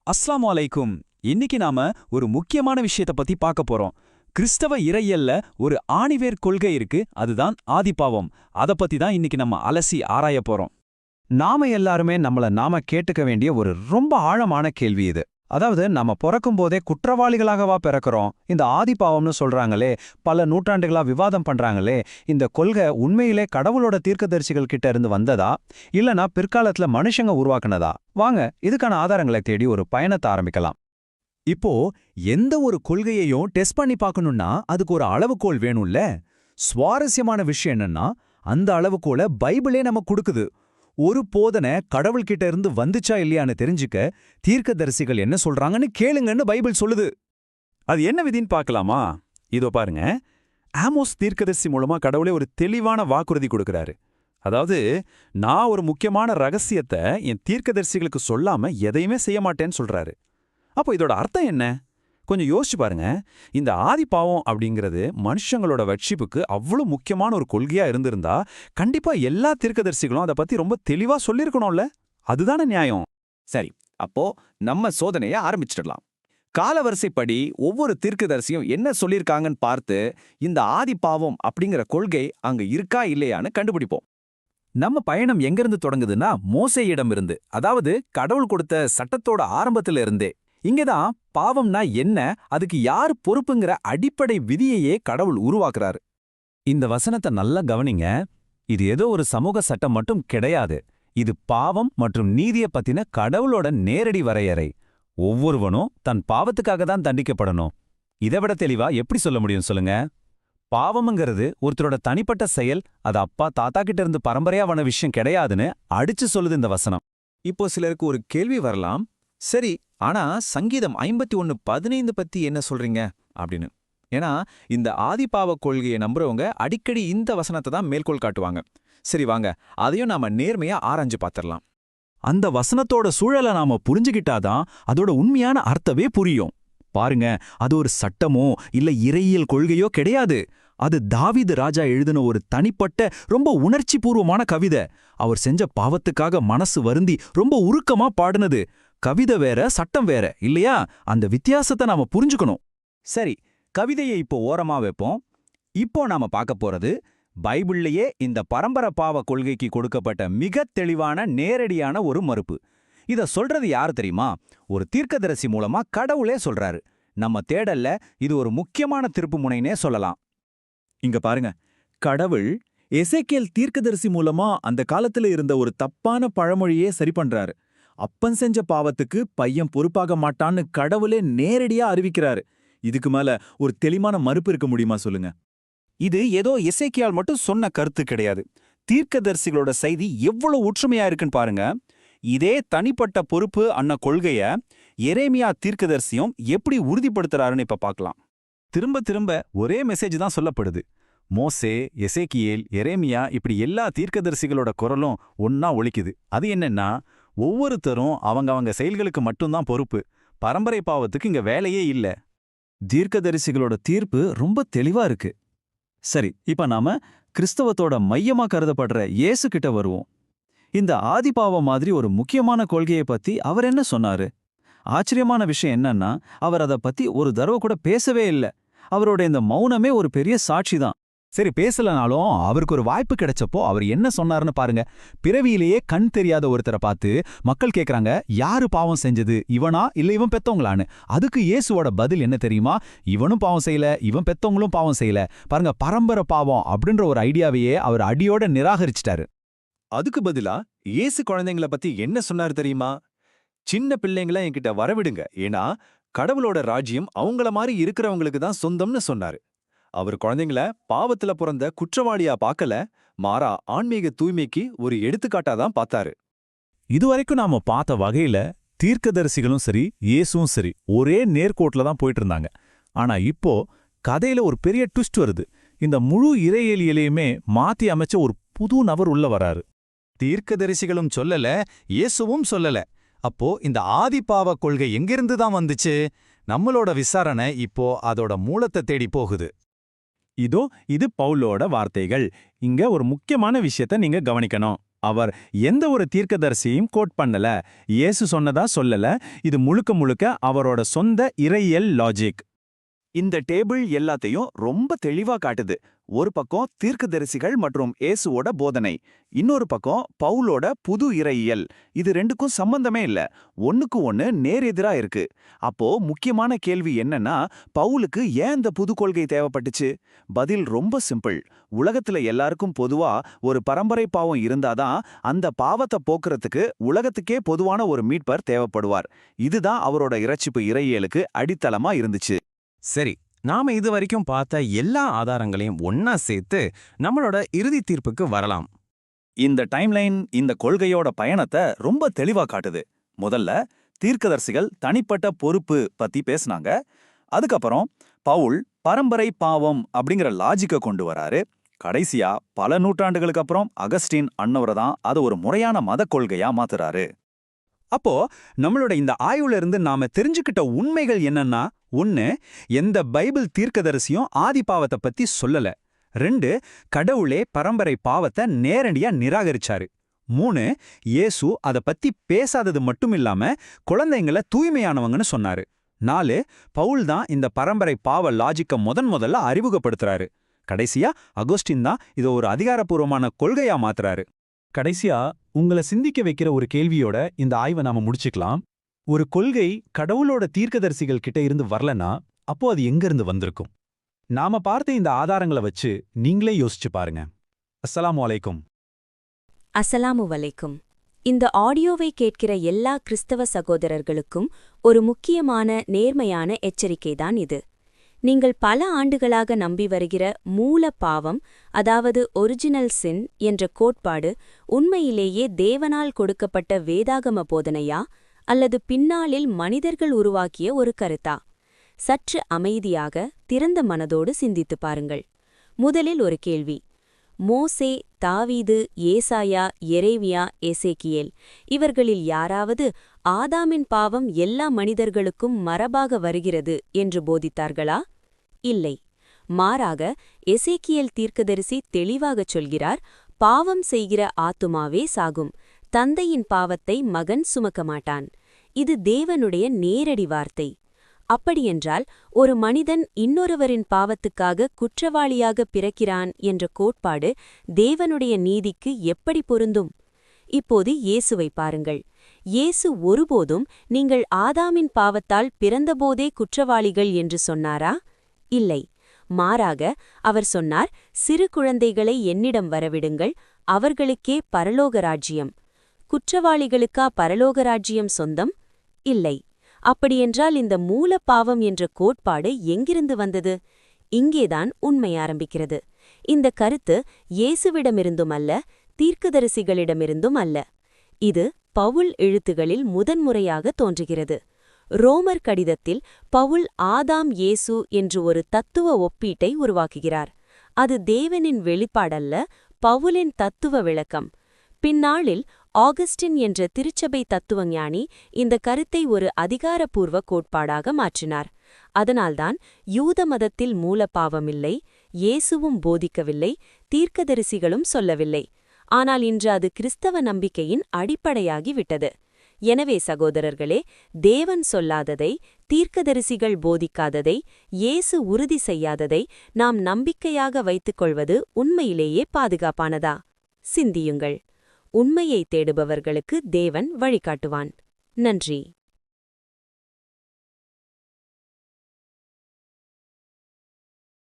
அஸ்ஸலாமு அலைக்கும். இன்னைக்கு நாம ஒரு முக்கியமான விஷயத்த பத்தி பார்க்க போறோம். கிறிஸ்தவ இறையியல்ல ஒரு ஆணிவேர் கொள்கை இருக்கு, அதுதான் ஆதிபாவம். அத பத்தி தான் இன்னைக்கு நம்ம அலசி ஆராய போறோம். நாம எல்லாருமே நாம கேட்டுக்க வேண்டிய ஒரு ரொம்ப ஆழமான கேள்வி இது. அதாவது நம்ம பிறக்கும் போதே குற்றவாளிகளாகவா பிறக்கிறோம்? இந்த ஆதிபாவம்னு சொல்றாங்களே, பல நூற்றாண்டுகளா விவாதம் பண்றாங்களே, இந்த கொள்கை உண்மையிலே கடவுளோட தீர்க்கதரிசிகள் கிட்ட இருந்து வந்ததா, இல்லனா பிற்காலத்துல மனுஷங்க உருவாக்குனதா? வாங்க இதுக்கான ஆதாரங்களை தேடி ஒரு பயணத்தை ஆரம்பிக்கலாம். இப்போ எந்த ஒரு கொள்கையையும் டெஸ்ட் பண்ணி பார்க்கணும்னா அதுக்கு ஒரு அளவுகோல் வேணும்ல. சுவாரஸ்யமான விஷயம் என்னன்னா, அந்த அளவுகோலை பைபிளே நமக்கு கொடுக்குது. ஒரு போதனை கடவுள்கிட்ட இருந்து வந்துச்சா இல்லையான்னு தெரிஞ்சுக்க தீர்க்கதரிசிகள் என்ன சொல்றாங்கன்னு கேளுங்கன்னு பைபிள் சொல்லுது. அது என்ன விதின்னு பார்க்கலாமா? இதோ பாருங்க. ஆமோஸ் தீர்க்கதரிசி மூலமா கடவுளே ஒரு தெளிவான வாக்குறுதி கொடுக்கறாரு. அதாவது, நான் ஒரு முக்கியமான ரகசியத்தை என் தீர்க்கதரிசிகளுக்கு சொல்லாம எதையுமே செய்ய மாட்டேன்னு சொல்றாரு. அப்போ இதோட அர்த்தம் என்ன? கொஞ்சம் யோசிச்சு பாருங்க. இந்த ஆதிபாவம் அப்படிங்கிறது மனுஷங்களோட வட்சிப்புக்கு அவ்வளவு முக்கியமான ஒரு கொள்கையா இருந்திருந்தா கண்டிப்பா எல்லா தீர்க்கதரிசிகளும் அதை பத்தி ரொம்ப தெளிவா சொல்லிருக்கணும்ல. அதுதானே நியாயம். சரி, அப்போ நம்ம சோதனைய ஆரம்பிச்சிடலாம். காலவரிசைப்படி ஒவ்வொரு தீர்க்கதரிசியும் என்ன சொல்லியிருக்காங்கன்னு பார்த்து இந்த ஆதிபாவம் அப்படிங்கிற கொள்கை அங்க இருக்கா இல்லையான்னு கண்டுபிடிப்போம். நம்ம பயணம் எங்கிருந்து தொடங்குதுன்னா மோசேயிடம் இருந்து, அதாவது கடவுள் கொடுத்த சட்டத்தோட ஆரம்பத்துல இருந்தே. இங்கதான் பாவம்னா என்ன, அதுக்கு யார் பொறுப்புங்கிற அடிப்படை விதியையே கடவுள் உருவாக்குறாரு. இந்த வசனத்தை நல்லா கவனிங்க. இது ஏதோ ஒரு சமூக சட்டம் மட்டும் கிடையாது. இது பாவம் மற்றும் நீதியை பத்தின கடவுளோட நேரடி வரையறை. ஒவ்வொருவனும் தன் பாவத்துக்காக தான் தண்டிக்கப்படணும். இதை விட தெளிவா எப்படி சொல்ல முடியும் சொல்லுங்க? பாவம்ங்கிறது ஒருத்தரோட தனிப்பட்ட செயல், அது அப்பா தாத்தா கிட்ட இருந்து பரம்பரையா வந்த விஷயம் கிடையாதுன்னு அடிச்சு சொல்லுது இந்த வசனம். இப்போ சிலருக்கு ஒரு கேள்வி வரலாம். சரி, ஆனா சங்கீதம் 51:15 பத்தி என்ன சொல்றீங்க அப்படின்னு. ஏன்னா இந்த ஆதிபாவ கொள்கையை நம்புறவங்க அடிக்கடி இந்த வசனத்தை தான் மேற்கோள் காட்டுவாங்க. சரி வாங்க, அதையும் நாம நேர்மையா ஆராய்ஞ்சு பார்த்திடலாம். அந்த வசனத்தோட சூழலை நாம புரிஞ்சுகிட்டாதான் அதோட உண்மையான அர்த்தமே புரியும். பாருங்க, அது ஒரு சட்டமோ இல்ல இறையியல் கொள்கையோ கிடையாது. அது தாவீது ராஜா எழுதின ஒரு தனிப்பட்ட ரொம்ப உணர்ச்சி பூர்வமான கவிதை. அவர் செஞ்ச பாவத்துக்காக மனசு வருந்தி ரொம்ப உருக்கமா பாடுனது. கவிதை வேற, சட்டம் வேற இல்லையா? அந்த வித்தியாசத்தை நாம புரிஞ்சுக்கணும். சரி, கவிதையை இப்போ ஓரமா வைப்போம். இப்போ நாம பார்க்க போறது பைபிள்லயே இந்த பரம்பரை பாவ கொள்கைக்கு கொடுக்கப்பட்ட மிக தெளிவான நேரடியான ஒரு மறுப்பு. இத சொல்றது யாரு தெரியுமா? ஒரு தீர்க்கதரிசி மூலமா கடவுளே சொல்றாரு. நம்ம தேடல்ல இது ஒரு முக்கியமான திருப்பு முனைனே சொல்லலாம். இங்க பாருங்க, கடவுள் எசேக்கியேல் தீர்க்கதரிசி மூலமா அந்த காலத்துல இருந்த ஒரு தப்பான பழமொழியே சரி பண்றாரு. அப்பன் செஞ்ச பாவத்துக்கு பையன் பொறுப்பாக மாட்டான்னு கடவுளே நேரடியா அறிவிக்கிறாரு. இதுக்கு மேல ஒரு தெளிவான மறுப்பு இருக்க முடியுமா சொல்லுங்க? இது ஏதோ எசேக்கியால் மட்டும் சொன்ன கருத்து கிடையாது. தீர்க்கதரிசிகளோட செய்தி எவ்வளவு ஒற்றுமையா இருக்குன்னு பாருங்க. இதே தனிப்பட்ட பொறுப்பு அன்ன கொள்கைய எரேமியா தீர்க்கதரிசியும் எப்படி உறுதிப்படுத்துறாருன்னு இப்ப பார்க்கலாம். திரும்ப திரும்ப ஒரே மெசேஜ் தான் சொல்லப்படுது. மோசே, எசேக்கியேல், எரேமியா இப்படி எல்லா தீர்க்கதரிசிகளோட குரலும் ஒன்னா ஒலிக்குது. அது என்னன்னா, ஒவ்வொருத்தரும் அவங்க செயல்களுக்கு மட்டும்தான் பொறுப்பு. பரம்பரை பாவத்துக்கு இங்க வேலையே இல்ல. தீர்க்கதரிசிகளோட தீர்ப்பு ரொம்ப தெளிவா இருக்கு. சரி, இப்ப நாம கிறிஸ்தவத்தோட மையமா கருதப்படுற இயேசு கிட்ட வருவோம். இந்த ஆதிபாவம் மாதிரி ஒரு முக்கியமான கொள்கையை பத்தி அவர் என்ன சொன்னாரு? ஆச்சரியமான விஷயம் என்னன்னா, அவர் அதை பத்தி ஒரு தடவை கூட பேசவே இல்லை. அவரோட இந்த மௌனமே ஒரு பெரிய சாட்சி தான். சரி, பேசலனாலும் அவருக்கு ஒரு வாய்ப்பு கிடைச்சப்போ அவர் என்ன சொன்னாருன்னு பாருங்க. பிறவியிலேயே கண் தெரியாத ஒருத்தரை பார்த்து மக்கள் கேட்கறாங்க, யாரு பாவம் செஞ்சது, இவனா இல்ல இவன் பெத்தவங்களான்னு. அதுக்கு இயேசுவோட பதில் என்ன தெரியுமா? இவனும் பாவம் செய்யல, இவன் பெத்தவங்களும் பாவம் செய்யல. பாருங்க, பரம்பரை பாவம் அப்படின்ற ஒரு ஐடியாவையே அவர் அடியோட நிராகரிச்சிட்டாரு. அதுக்கு பதிலா இயேசு குழந்தைங்கள பத்தி என்ன சொன்னாரு தெரியுமா? சின்ன பிள்ளைங்கள என்கிட்ட வரவிடுங்க, ஏன்னா கடவுளோட ராஜ்யம் அவங்கள மாதிரி இருக்கிறவங்களுக்கு தான் சொந்தம்னு சொன்னாரு. அவர் குழந்தைங்கள பாவத்துல பிறந்த குற்றவாளியா பார்க்கல, மாறா ஆன்மீக தூய்மைக்கு ஒரு எடுத்துக்காட்டாதான் பார்த்தாரு. இதுவரைக்கும் நாம பார்த்த வகையில தீர்க்கதரிசிகளும் சரி, இயேசுவும் சரி ஒரே நேர்கோட்டில தான் போயிட்டு இருந்தாங்க. ஆனா இப்போ கதையில ஒரு பெரிய ட்விஸ்ட் வருது. இந்த முழு இறையியலையுமே மாத்தி அமைச்ச ஒரு புது நபர் உள்ள வராரு. தீர்க்கதரிசிகளும் சொல்லல, இயேசுவும் சொல்லல. அப்போ இந்த ஆதிபாவ கொள்கை எங்கிருந்து தான் வந்துச்சு? நம்மளோட விசாரணை இப்போ அதோட மூலத்தை தேடி போகுது. இது பவுலோட வார்த்தைகள். இங்க ஒரு முக்கியமான விஷயத்த நீங்க கவனிக்கணும். அவர் எந்த ஒரு தீர்க்கதரிசியையும் கோட் பண்ணல, இயேசு சொன்னதா சொல்லல. இது முழுக்க முழுக்க அவரோட சொந்த இறையியல் லாஜிக். இந்த டேபிள் எல்லாத்தையும் ரொம்ப தெளிவா காட்டுது. ஒரு பக்கம் தீர்க்கதரிசிகள் மற்றும் இயேசுவோட போதனை, இன்னொரு பக்கம் பவுலோட புது இறையியல். இது ரெண்டுக்கும் சம்பந்தமே இல்ல, ஒண்ணுக்கு ஒண்ணு நேரெதிரா இருக்கு. அப்போ முக்கியமான கேள்வி என்னன்னா, பவுலுக்கு ஏன் இந்த புது கொள்கை தேவைப்பட்டுச்சு? பதில் ரொம்ப சிம்பிள். உலகத்துல எல்லாருக்கும் பொதுவா ஒரு பரம்பரை பாவம் இருந்தாதான் அந்த பாவத்தை போக்குறதுக்கு உலகத்துக்கே பொதுவான ஒரு மீட்பர் தேவைப்படுவார். இதுதான் அவரோட இரட்சிப்பு இறையியலுக்கு அடித்தளமா இருந்துச்சு. சரி, நாம இது வரைக்கும் பார்த்த எல்லா ஆதாரங்களையும் ஒன்னா சேர்த்து நம்மளோட இறுதி தீர்ப்புக்கு வரலாம். இந்த டைம்லைன் இந்த கொள்கையோட பயணத்தை ரொம்ப தெளிவா காட்டுது. முதல்ல தீர்க்கதரிசிகள் தனிப்பட்ட பொறுப்பு பத்தி பேசுனாங்க. அதுக்கப்புறம் பவுல் பரம்பரை பாவம் அப்படிங்கிற லாஜிக்க கொண்டு வராரு. கடைசியா பல நூற்றாண்டுகளுக்கு அப்புறம் அகஸ்டின் அன்னவரை தான் அதை ஒரு முறையான மத கொள்கையா மாத்துறாரு. அப்போ நம்மளோட இந்த ஆய்வுல இருந்து நாம தெரிஞ்சுக்கிட்ட உண்மைகள் என்னன்னா, 1, எந்த பைபிள் தீர்க்கதரிசியும் ஆதி பாவத்தை பத்தி சொல்லல. 2, கடவுளே பரம்பரை பாவத்தை நேரடியா நிராகரிச்சாரு. 3, இயேசு அத பத்தி பேசாதது மட்டும் இல்லாம குழந்தைங்கள தூய்மையானவங்கன்னு சொன்னாரு. 4, பவுல் தான் இந்த பரம்பரை பாவ லாஜிக்க முதல்ல அறிமுகப்படுத்துறாரு. கடைசியா அகஸ்டின் தான் இதை ஒரு அதிகாரப்பூர்வமான கொள்கையா மாத்துறாரு. கடைசியா உங்களை சிந்திக்க வைக்கிற ஒரு கேள்வியோட இந்த ஆய்வை நாம முடிச்சுக்கலாம். ஒரு கொள்கை கடவுளோட தீர்க்கதரிசிகள் கிட்ட இருந்து வரலனா, அப்போ அது எங்க இருந்து வந்திருக்கும்? நாம பார்த்த இந்த ஆதாரங்களை வச்சு நீங்களே யோசிச்சு பாருங்க. அஸ்ஸலாமு அலைக்கும். அஸ்ஸலாமு அலைக்கும். இந்த ஆடியோவை கேட்கிற எல்லா கிறிஸ்தவ சகோதரர்களுக்கும் ஒரு முக்கியமான நேர்மையான எச்சரிக்கைதான் இது. நீங்கள் பல ஆண்டுகளாக நம்பி வருகிற மூல பாவம், அதாவது ஒரிஜினல் சின் என்ற கோட்பாடு உண்மையிலேயே தேவனால் கொடுக்கப்பட்ட வேதாகம போதனையா அல்லது பின்னாளில் மனிதர்கள் உருவாக்கிய ஒரு கருத்தா? சற்று அமைதியாக திறந்த மனதோடு சிந்தித்து பாருங்கள். முதலில் ஒரு கேள்வி. மோசே, தாவீது, ஏசாயா, எரேமியா, எசேக்கியேல் இவர்களில் யாராவது ஆதாமின் பாவம் எல்லா மனிதர்களுக்கும் மரபாக வருகிறது என்று போதித்தார்களா? இல்லை. மாறாக எசேக்கியேல் தீர்க்கதரிசி தெளிவாகச் சொல்கிறார், பாவம் செய்கிற ஆத்துமாவே சாகும், தந்தையின் பாவத்தை மகன் சுமக்க மாட்டான். இது தேவனுடைய நேரடி வார்த்தை. அப்படியென்றால் ஒரு மனிதன் இன்னொருவரின் பாவத்துக்காக குற்றவாளியாக பிறக்கிறான் என்ற கோட்பாடு தேவனுடைய நீதிக்கு எப்படி பொருந்தும்? இப்போது இயேசுவை பாருங்கள். இயேசு ஒருபோதும் நீங்கள் ஆதாமின் பாவத்தால் பிறந்தபோதே குற்றவாளிகள் என்று சொன்னாரா? இல்லை. மாறாக அவர் சொன்னார், சிறு குழந்தைகளை என்னிடம் வரவிடுங்கள், அவர்களுக்கே பரலோக ராஜ்யம். குற்றவாளிகளுக்கா பரலோக ராஜ்யம் சொந்தம்? இல்லை. அப்படியென்றால் இந்த மூல பாவம் என்ற கோட்பாடு எங்கிருந்து வந்தது? இங்கேதான் உண்மை ஆரம்பிக்கிறது. இந்த கருத்து இயேசுவிடமிருந்தும் அல்ல, தீர்க்கதரிசிகளிடமிருந்தும் அல்ல. இது பவுல் எழுத்துகளில் முதன்முறையாக தோன்றுகிறது. ரோமர் கடிதத்தில் பவுல் ஆதாம் இயேசு என்று ஒரு தத்துவ ஒப்பீட்டை உருவாக்குகிறார். அது தேவனின் வெளிப்பாடல்ல, பவுலின் தத்துவ விளக்கம். பின்னாளில் ஆகஸ்டின் என்ற திருச்சபை தத்துவஞானி இந்த கருத்தை ஒரு அதிகாரப்பூர்வ கோட்பாடாக மாற்றினார். அதனால்தான் யூத மதத்தில் மூலபாவமில்லை, இயேசுவும் போதிக்கவில்லை, தீர்க்கதரிசிகளும் சொல்லவில்லை. ஆனால் இன்று அது கிறிஸ்தவ நம்பிக்கையின் அடிப்படையாகிவிட்டது. எனவே சகோதரர்களே, தேவன் சொல்லாததை, தீர்க்கதரிசிகள் போதிக்காததை, இயேசு உறுதி செய்யாததை நாம் நம்பிக்கையாக வைத்துக்கொள்வது உண்மையிலேயே பாதுகாப்பானதா? சிந்தியுங்கள். உண்மையை தேடுபவர்களுக்கு தேவன் வழிகாட்டுவான். நன்றி.